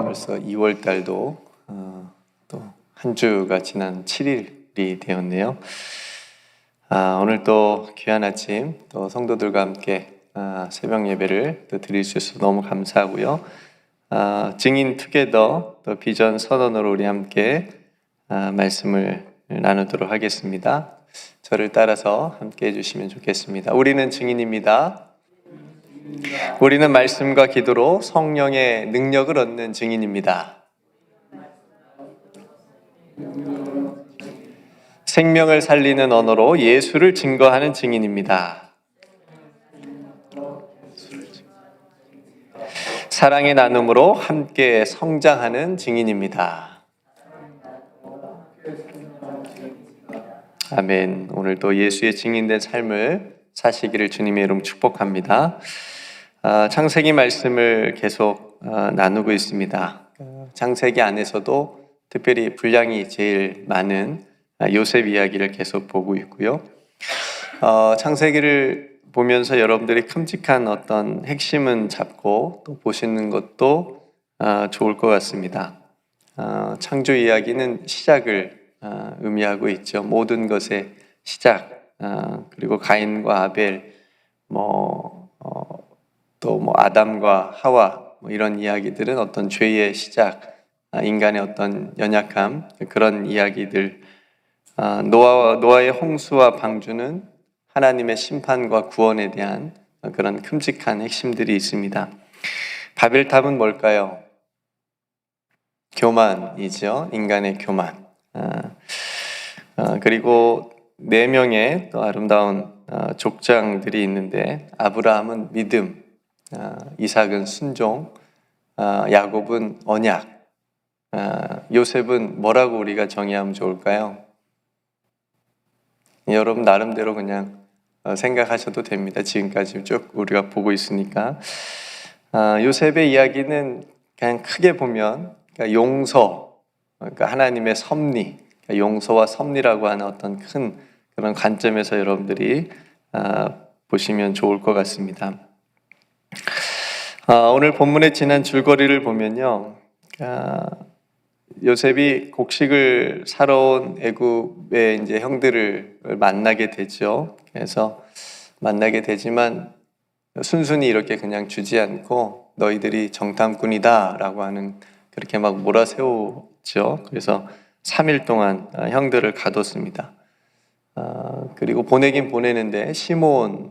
벌써 2월 달도 또 한 주가 지난 7일이 되었네요. 오늘 또 귀한 아침 또 성도들과 함께 새벽 예배를 또 드릴 수 있어서 너무 감사하고요. 증인 투게더 또 비전 선언으로 우리 함께 말씀을 나누도록 하겠습니다. 저를 따라서 함께 해주시면 좋겠습니다. 우리는 증인입니다. 우리는 말씀과 기도로 성령의 능력을 얻는 증인입니다. 생명을 살리는 언어로 예수를 증거하는 증인입니다. 사랑의 나눔으로 함께 성장하는 증인입니다. 아멘. 오늘도 예수의 증인된 삶을 사시기를 주님의 이름 축복합니다. 창세기 말씀을 계속 나누고 있습니다. 창세기 안에서도 특별히 분량이 제일 많은 요셉 이야기를 계속 보고 있고요. 창세기를 보면서 여러분들이 큼직한 어떤 핵심은 잡고 또 보시는 것도 좋을 것 같습니다. 창조 이야기는 시작을 의미하고 있죠. 모든 것의 시작, 그리고 가인과 아벨, 또 아담과 하와 이런 이야기들은 어떤 죄의 시작, 인간의 어떤 연약함, 그런 이야기들. 노아의 홍수와 방주는 하나님의 심판과 구원에 대한 그런 큼직한 핵심들이 있습니다. 바벨탑은 뭘까요? 교만이죠. 인간의 교만. 그리고 4명의 또 아름다운 족장들이 있는데, 아브라함은 믿음, 이삭은 순종, 야곱은 언약, 요셉은 뭐라고 우리가 정의하면 좋을까요? 여러분 나름대로 그냥 생각하셔도 됩니다. 지금까지 쭉 우리가 보고 있으니까. 요셉의 이야기는 그냥 크게 보면 용서, 그러니까 하나님의 섭리, 용서와 섭리라고 하는 어떤 큰 그런 관점에서 여러분들이 보시면 좋을 것 같습니다. 오늘 본문의 지난 줄거리를 보면요, 요셉이 곡식을 사러 온 애굽의 이제 형들을 만나게 되죠. 그래서 만나게 되지만 순순히 이렇게 그냥 주지 않고 너희들이 정탐꾼이다라고 하는, 그렇게 막 몰아세우죠. 그래서 3일 동안 형들을 가뒀습니다. 그리고 보내긴 보내는데 시몬을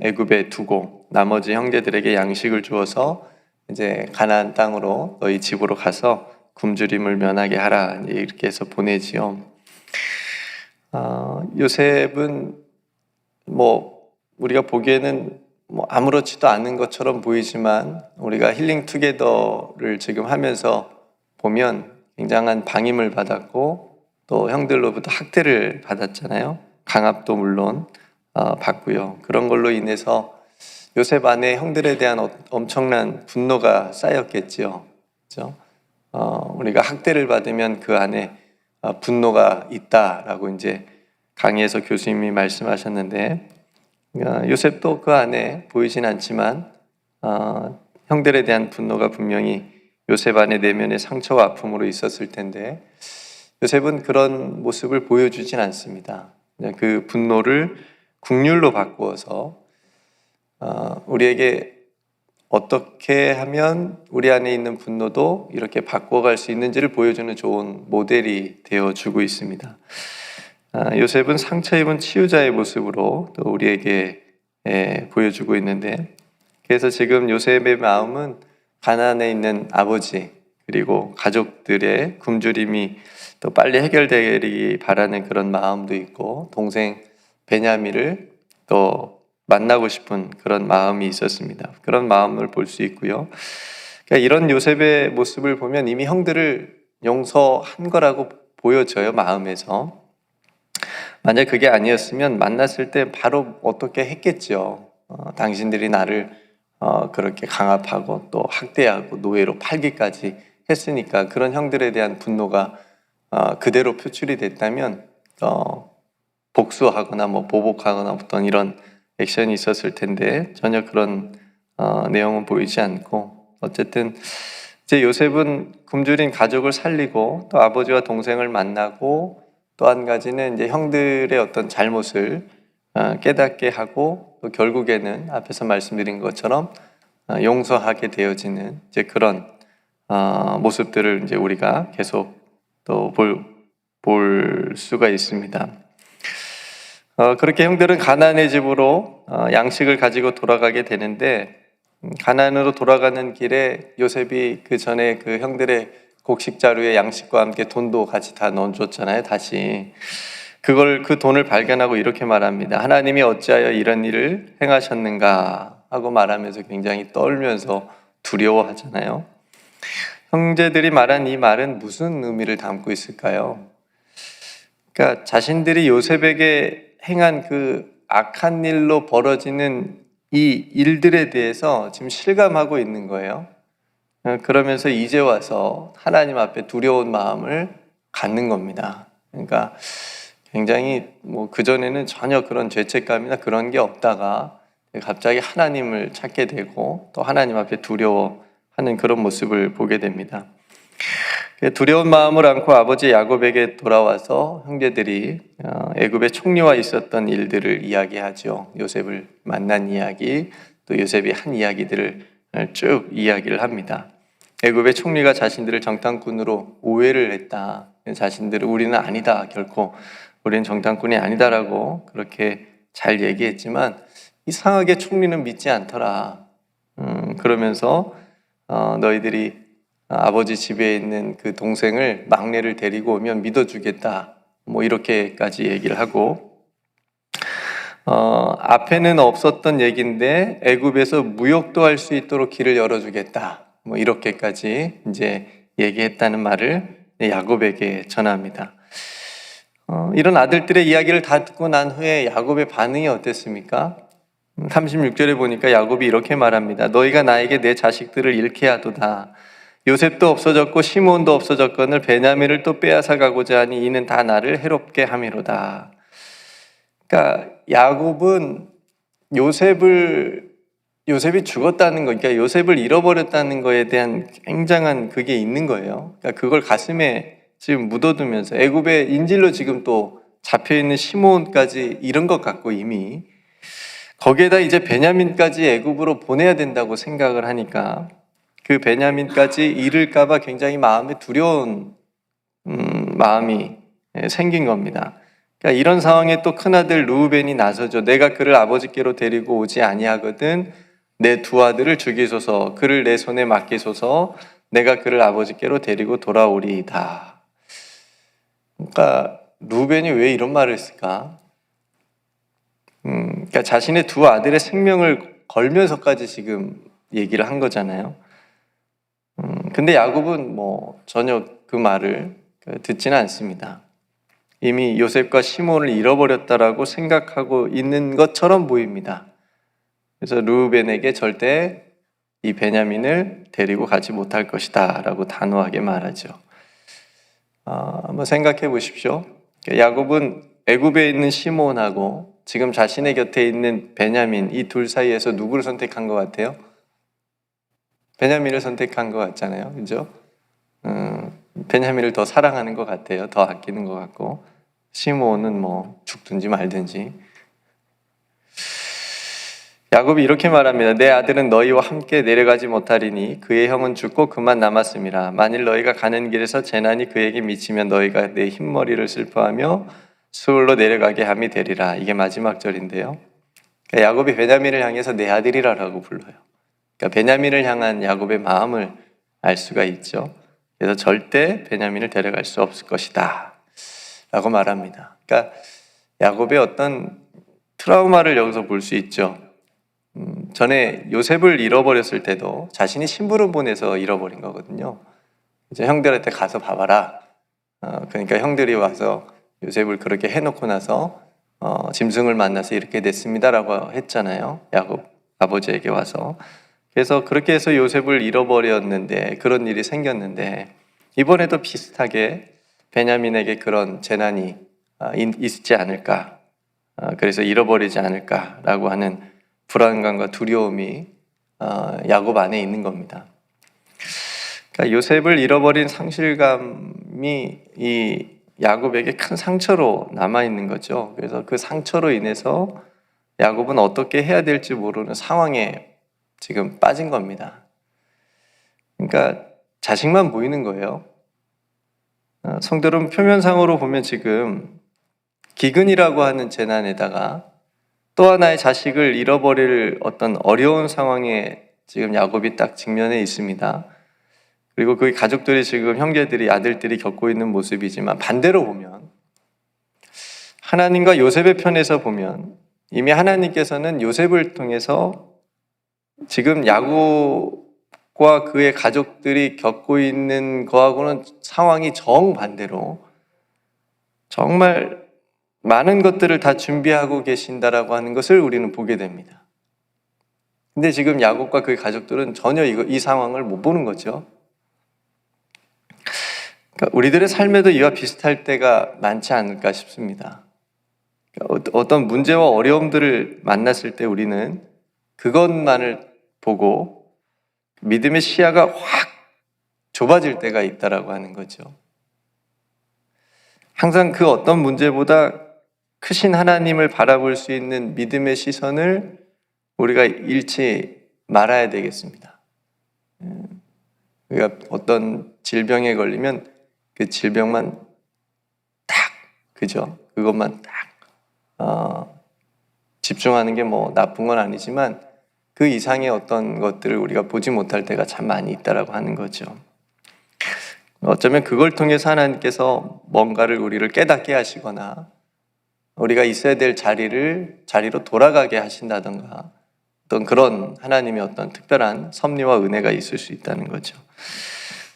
애굽에 두고 나머지 형제들에게 양식을 주어서 이제 가나안 땅으로 너희 집으로 가서 굶주림을 면하게 하라, 이렇게 해서 보내지요. 요셉은 우리가 보기에는 아무렇지도 않은 것처럼 보이지만, 우리가 힐링 투게더를 지금 하면서 보면 굉장한 방임을 받았고 또 형들로부터 학대를 받았잖아요. 강압도 물론 받고요. 그런 걸로 인해서 요셉 안에 형들에 대한 엄청난 분노가 쌓였겠지요. 그렇죠? 우리가 학대를 받으면 그 안에 분노가 있다라고 이제 강의에서 교수님이 말씀하셨는데, 요셉도 그 안에 보이진 않지만 형들에 대한 분노가 분명히 요셉 안에 내면의 상처와 아픔으로 있었을 텐데, 요셉은 그런 모습을 보여주진 않습니다. 그 분노를 긍휼로 바꾸어서 우리에게 어떻게 하면 우리 안에 있는 분노도 이렇게 바꿔갈 수 있는지를 보여주는 좋은 모델이 되어주고 있습니다. 요셉은 상처 입은 치유자의 모습으로 또 우리에게 보여주고 있는데, 그래서 지금 요셉의 마음은 가나안에 있는 아버지 그리고 가족들의 굶주림이 또 빨리 해결되기 바라는 그런 마음도 있고, 동생 베냐민을 또 만나고 싶은 그런 마음이 있었습니다. 그런 마음을 볼 수 있고요. 그러니까 이런 요셉의 모습을 보면 이미 형들을 용서한 거라고 보여져요, 마음에서. 만약 그게 아니었으면 만났을 때 바로 어떻게 했겠죠. 당신들이 나를 그렇게 강압하고 또 학대하고 노예로 팔기까지 했으니까, 그런 형들에 대한 분노가 그대로 표출이 됐다면 복수하거나 보복하거나 어떤 이런 액션이 있었을 텐데, 전혀 그런 내용은 보이지 않고, 어쨌든 이제 요셉은 굶주린 가족을 살리고 또 아버지와 동생을 만나고 또 한 가지는 이제 형들의 어떤 잘못을 깨닫게 하고 또 결국에는 앞에서 말씀드린 것처럼 용서하게 되어지는 이제 그런 모습들을 이제 우리가 계속 또 볼 수가 있습니다. 그렇게 형들은 가나안의 집으로 양식을 가지고 돌아가게 되는데 가나안으로 돌아가는 길에 요셉이 그 전에 그 형들의 곡식 자루에 양식과 함께 돈도 같이 다 넣어줬잖아요. 다시 그 돈을 발견하고 이렇게 말합니다. 하나님이 어찌하여 이런 일을 행하셨는가 하고 말하면서 굉장히 떨면서 두려워하잖아요. 형제들이 말한 이 말은 무슨 의미를 담고 있을까요? 그러니까 자신들이 요셉에게 행한 그 악한 일로 벌어지는 이 일들에 대해서 지금 실감하고 있는 거예요. 그러면서 이제 와서 하나님 앞에 두려운 마음을 갖는 겁니다. 그러니까 굉장히 그전에는 전혀 그런 죄책감이나 그런 게 없다가 갑자기 하나님을 찾게 되고 또 하나님 앞에 두려워하는 그런 모습을 보게 됩니다. 두려운 마음을 안고 아버지 야곱에게 돌아와서 형제들이 애굽의 총리와 있었던 일들을 이야기하죠. 요셉을 만난 이야기, 또 요셉이 한 이야기들을 쭉 이야기를 합니다. 애굽의 총리가 자신들을 정탐꾼으로 오해를 했다. 자신들은 우리는 아니다. 결코 우리는 정탐꾼이 아니다라고 그렇게 잘 얘기했지만 이상하게 총리는 믿지 않더라. 그러면서 너희들이 아버지 집에 있는 그 동생을 막내를 데리고 오면 믿어주겠다. 이렇게까지 얘기를 하고 앞에는 없었던 얘기인데 애굽에서 무역도 할 수 있도록 길을 열어주겠다. 이렇게까지 이제 얘기했다는 말을 야곱에게 전합니다. 이런 아들들의 이야기를 다 듣고 난 후에 야곱의 반응이 어땠습니까? 36절에 보니까 야곱이 이렇게 말합니다. 너희가 나에게 내 자식들을 잃게 하도다. 요셉도 없어졌고 시몬도 없어졌거늘 베냐민을 또 빼앗아 가고자 하니 이는 다 나를 해롭게 함이로다. 그러니까 야곱은 요셉이 죽었다는 거, 그러니까 요셉을 잃어버렸다는 거에 대한 굉장한 그게 있는 거예요. 그러니까 그걸 가슴에 지금 묻어두면서 애굽의 인질로 지금 또 잡혀있는 시몬까지 잃은 것 같고 이미 거기에다 이제 베냐민까지 애굽으로 보내야 된다고 생각을 하니까 그 베냐민까지 잃을까 봐 굉장히 마음에 두려운 마음이 생긴 겁니다. 그러니까 이런 상황에 또 큰아들 르우벤이 나서죠. 내가 그를 아버지께로 데리고 오지 아니하거든 내 두 아들을 죽이소서 그를 내 손에 맡기소서 내가 그를 아버지께로 데리고 돌아오리이다. 그러니까 르우벤이 왜 이런 말을 했을까? 그러니까 자신의 두 아들의 생명을 걸면서까지 지금 얘기를 한 거잖아요. 근데 야곱은 전혀 그 말을 듣지는 않습니다. 이미 요셉과 시몬을 잃어버렸다라고 생각하고 있는 것처럼 보입니다. 그래서 르우벤에게 절대 이 베냐민을 데리고 가지 못할 것이다 라고 단호하게 말하죠. 한번 생각해 보십시오. 야곱은 애굽에 있는 시몬하고 지금 자신의 곁에 있는 베냐민 이 둘 사이에서 누구를 선택한 것 같아요? 베냐민을 선택한 것 같잖아요. 그죠? 베냐민을 더 사랑하는 것 같아요. 더 아끼는 것 같고 시몬은 죽든지 말든지. 야곱이 이렇게 말합니다. 내 아들은 너희와 함께 내려가지 못하리니 그의 형은 죽고 그만 남았음이라. 만일 너희가 가는 길에서 재난이 그에게 미치면 너희가 내 흰머리를 슬퍼하며 수울로 내려가게 함이 되리라. 이게 마지막 절인데요. 그러니까 야곱이 베냐민을 향해서 내 아들이라고 불러요. 그러니까 베냐민을 향한 야곱의 마음을 알 수가 있죠. 그래서 절대 베냐민을 데려갈 수 없을 것이다 라고 말합니다. 그러니까 야곱의 어떤 트라우마를 여기서 볼 수 있죠. 전에 요셉을 잃어버렸을 때도 자신이 심부름 보내서 잃어버린 거거든요. 이제 형들한테 가서 봐봐라. 그러니까 형들이 와서 요셉을 그렇게 해놓고 나서 짐승을 만나서 이렇게 됐습니다라고 했잖아요. 야곱 아버지에게 와서. 그래서 그렇게 해서 요셉을 잃어버렸는데 그런 일이 생겼는데 이번에도 비슷하게 베냐민에게 그런 재난이 있지 않을까. 그래서 잃어버리지 않을까라고 하는 불안감과 두려움이 야곱 안에 있는 겁니다. 그러니까 요셉을 잃어버린 상실감이 이 야곱에게 큰 상처로 남아있는 거죠. 그래서 그 상처로 인해서 야곱은 어떻게 해야 될지 모르는 상황에 지금 빠진 겁니다. 그러니까 자식만 보이는 거예요. 성도 여러분, 표면상으로 보면 지금 기근이라고 하는 재난에다가 또 하나의 자식을 잃어버릴 어떤 어려운 상황에 지금 야곱이 딱 직면해 있습니다. 그리고 그 가족들이 지금 형제들이 아들들이 겪고 있는 모습이지만 반대로 보면 하나님과 요셉의 편에서 보면 이미 하나님께서는 요셉을 통해서 지금 야곱과 그의 가족들이 겪고 있는 거하고는 상황이 정반대로 정말 많은 것들을 다 준비하고 계신다라고 하는 것을 우리는 보게 됩니다. 근데 지금 야곱과 그의 가족들은 전혀 이 상황을 못 보는 거죠. 그러니까 우리들의 삶에도 이와 비슷할 때가 많지 않을까 싶습니다. 그러니까 어떤 문제와 어려움들을 만났을 때 우리는 그것만을 보고 믿음의 시야가 확 좁아질 때가 있다라고 하는 거죠. 항상 그 어떤 문제보다 크신 하나님을 바라볼 수 있는 믿음의 시선을 우리가 잃지 말아야 되겠습니다. 우리가 어떤 질병에 걸리면 그 질병만 딱, 그죠? 그것만 딱 집중하는 게 뭐 나쁜 건 아니지만 그 이상의 어떤 것들을 우리가 보지 못할 때가 참 많이 있다라고 하는 거죠. 어쩌면 그걸 통해서 하나님께서 뭔가를 우리를 깨닫게 하시거나 우리가 있어야 될 자리로 돌아가게 하신다던가 어떤 그런 하나님의 어떤 특별한 섭리와 은혜가 있을 수 있다는 거죠.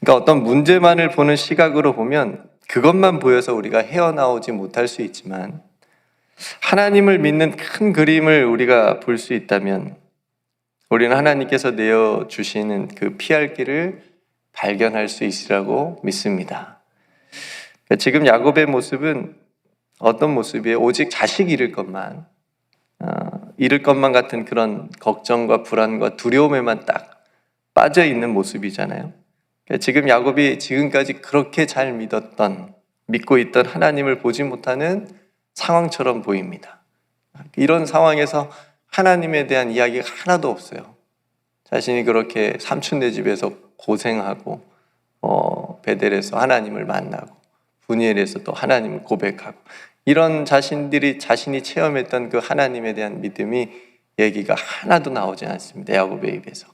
그러니까 어떤 문제만을 보는 시각으로 보면 그것만 보여서 우리가 헤어나오지 못할 수 있지만 하나님을 믿는 큰 그림을 우리가 볼 수 있다면 우리는 하나님께서 내어주시는 그 피할 길을 발견할 수 있으라고 믿습니다. 그러니까 지금 야곱의 모습은 어떤 모습이에요? 오직 자식 잃을 것만 같은 그런 걱정과 불안과 두려움에만 딱 빠져 있는 모습이잖아요. 그러니까 지금 야곱이 지금까지 그렇게 잘 믿고 있던 하나님을 보지 못하는 상황처럼 보입니다. 이런 상황에서 하나님에 대한 이야기가 하나도 없어요. 자신이 그렇게 삼촌네 집에서 고생하고 베델에서 하나님을 만나고 분이엘에서 또 하나님을 고백하고 이런 자신이 체험했던 그 하나님에 대한 믿음이 얘기가 하나도 나오지 않습니다. 야곱의 입에서.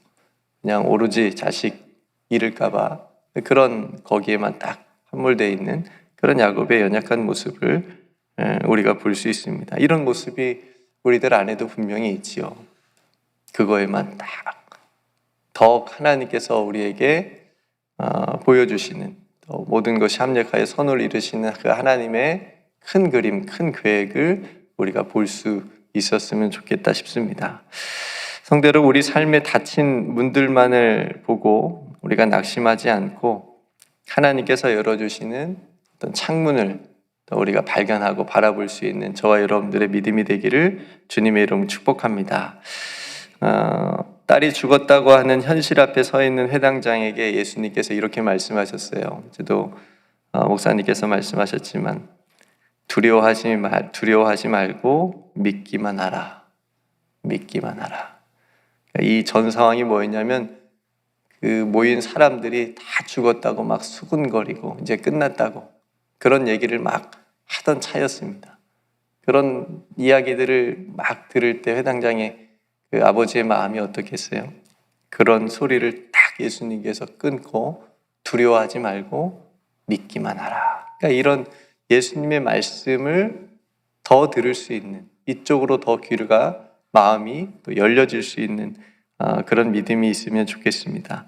그냥 오로지 자식 잃을까 봐 그런 거기에만 딱 함몰되어 있는 그런 야곱의 연약한 모습을 우리가 볼 수 있습니다. 이런 모습이 우리들 안에도 분명히 있지요. 그거에만 딱 더 하나님께서 우리에게 보여주시는 모든 것이 합력하여 선을 이루시는 그 하나님의 큰 그림, 큰 계획을 우리가 볼 수 있었으면 좋겠다 싶습니다. 성도 여러분, 우리 삶에 닫힌 문들만을 보고 우리가 낙심하지 않고 하나님께서 열어주시는 어떤 창문을 우리가 발견하고 바라볼 수 있는 저와 여러분들의 믿음이 되기를 주님의 이름으로 축복합니다. 딸이 죽었다고 하는 현실 앞에 서 있는 회당장에게 예수님께서 이렇게 말씀하셨어요. 저도 목사님께서 말씀하셨지만 두려워하지 말고 믿기만 하라. 믿기만 하라. 이 전 상황이 뭐였냐면 그 모인 사람들이 다 죽었다고 막 수군거리고 이제 끝났다고 그런 얘기를 막 하던 차였습니다. 그런 이야기들을 막 들을 때 회당장의 그 아버지의 마음이 어떻겠어요? 그런 소리를 딱 예수님께서 끊고 두려워하지 말고 믿기만 하라. 그러니까 이런 예수님의 말씀을 더 들을 수 있는 이쪽으로 더 귀가 마음이 또 열려질 수 있는 그런 믿음이 있으면 좋겠습니다.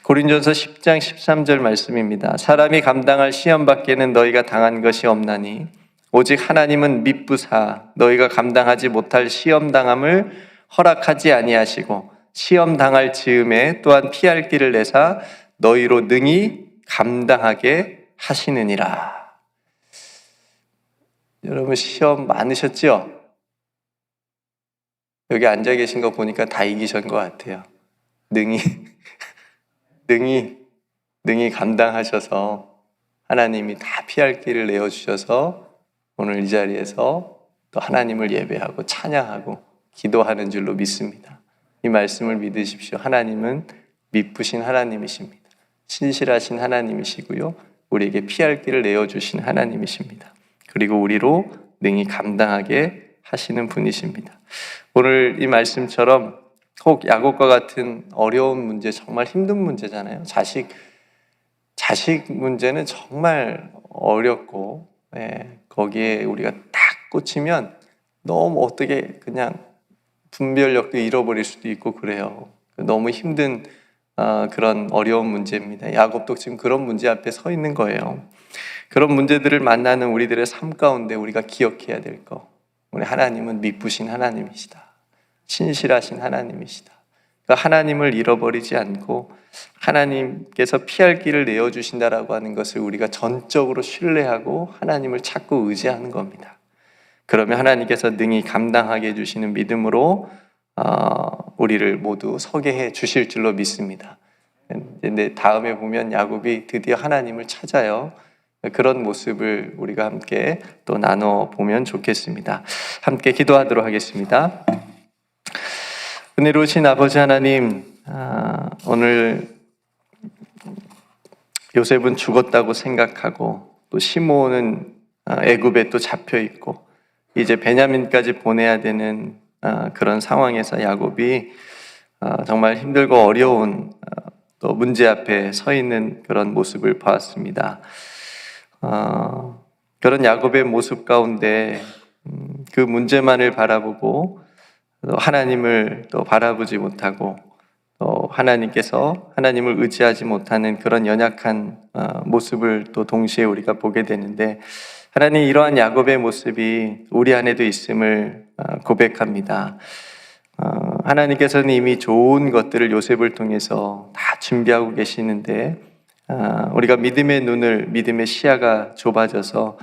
고린전서 10장 13절 말씀입니다. 사람이 감당할 시험 밖에는 너희가 당한 것이 없나니 오직 하나님은 미쁘사 너희가 감당하지 못할 시험 당함을 허락하지 아니하시고 시험 당할 즈음에 또한 피할 길을 내사 너희로 능히 감당하게 하시느니라. 여러분 시험 많으셨죠? 여기 앉아 계신 거 보니까 다 이기신 것 같아요. 능히 능히 감당하셔서 하나님이 다 피할 길을 내어주셔서 오늘 이 자리에서 또 하나님을 예배하고 찬양하고 기도하는 줄로 믿습니다. 이 말씀을 믿으십시오. 하나님은 미쁘신 하나님이십니다. 신실하신 하나님이시고요. 우리에게 피할 길을 내어주신 하나님이십니다. 그리고 우리로 능히 감당하게 하시는 분이십니다. 오늘 이 말씀처럼 혹 야곱과 같은 어려운 문제, 정말 힘든 문제잖아요. 자식 문제는 정말 어렵고, 거기에 우리가 딱 꽂히면 너무 어떻게 그냥 분별력도 잃어버릴 수도 있고 그래요. 너무 힘든 그런 어려운 문제입니다. 야곱도 지금 그런 문제 앞에 서 있는 거예요. 그런 문제들을 만나는 우리들의 삶 가운데 우리가 기억해야 될 거, 우리 하나님은 미쁘신 하나님이시다. 신실하신 하나님이시다. 그러니까 하나님을 잃어버리지 않고 하나님께서 피할 길을 내어주신다라고 하는 것을 우리가 전적으로 신뢰하고 하나님을 찾고 의지하는 겁니다. 그러면 하나님께서 능히 감당하게 해주시는 믿음으로 우리를 모두 서게 해 주실 줄로 믿습니다. 근데 다음에 보면 야곱이 드디어 하나님을 찾아요. 그런 모습을 우리가 함께 또 나눠보면 좋겠습니다. 함께 기도하도록 하겠습니다. 은혜로우신 아버지 하나님, 오늘 요셉은 죽었다고 생각하고 또 시므온은 애굽에 또 잡혀 있고 이제 베냐민까지 보내야 되는 그런 상황에서 야곱이 정말 힘들고 어려운 또 문제 앞에 서 있는 그런 모습을 보았습니다. 그런 야곱의 모습 가운데 그 문제만을 바라보고 또 하나님을 또 바라보지 못하고 또 하나님을 의지하지 못하는 그런 연약한 모습을 또 동시에 우리가 보게 되는데, 하나님, 이러한 야곱의 모습이 우리 안에도 있음을 고백합니다. 하나님께서는 이미 좋은 것들을 요셉을 통해서 다 준비하고 계시는데 우리가 믿음의 시야가 좁아져서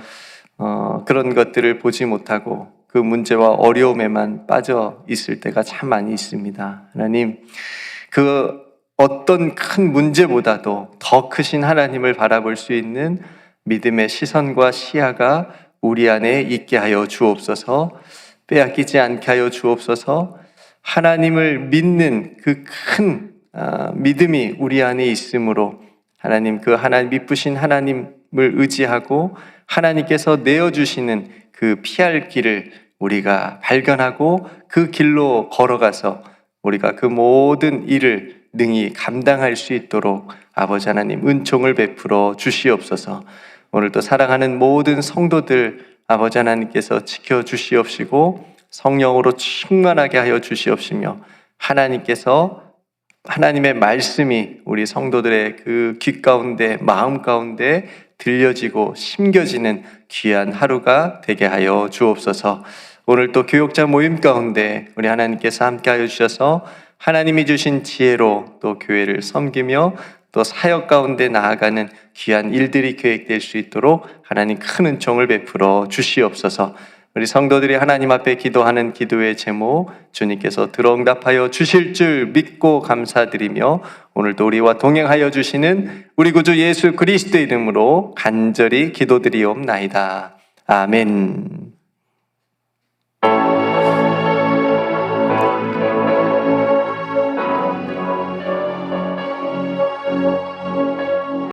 그런 것들을 보지 못하고 그 문제와 어려움에만 빠져 있을 때가 참 많이 있습니다. 하나님, 그 어떤 큰 문제보다도 더 크신 하나님을 바라볼 수 있는 믿음의 시선과 시야가 우리 안에 있게 하여 주옵소서. 빼앗기지 않게 하여 주옵소서. 하나님을 믿는 그 큰 믿음이 우리 안에 있으므로 하나님, 그 하나님 미쁘신 하나님을 의지하고 하나님께서 내어주시는 그 피할 길을 우리가 발견하고 그 길로 걸어가서 우리가 그 모든 일을 능히 감당할 수 있도록 아버지 하나님 은총을 베풀어 주시옵소서. 오늘도 사랑하는 모든 성도들 아버지 하나님께서 지켜주시옵시고 성령으로 충만하게 하여 주시옵시며 하나님께서 하나님의 말씀이 우리 성도들의 그 귀 가운데 마음 가운데 들려지고 심겨지는 귀한 하루가 되게 하여 주옵소서. 오늘 또 교역자 모임 가운데 우리 하나님께서 함께 하여 주셔서 하나님이 주신 지혜로 또 교회를 섬기며 또 사역 가운데 나아가는 귀한 일들이 계획될 수 있도록 하나님 큰 은총을 베풀어 주시옵소서. 우리 성도들이 하나님 앞에 기도하는 기도의 제목 주님께서 들어응답하여 주실 줄 믿고 감사드리며 오늘도 우리와 동행하여 주시는 우리 구주 예수 그리스도의 이름으로 간절히 기도드리옵나이다. 아멘.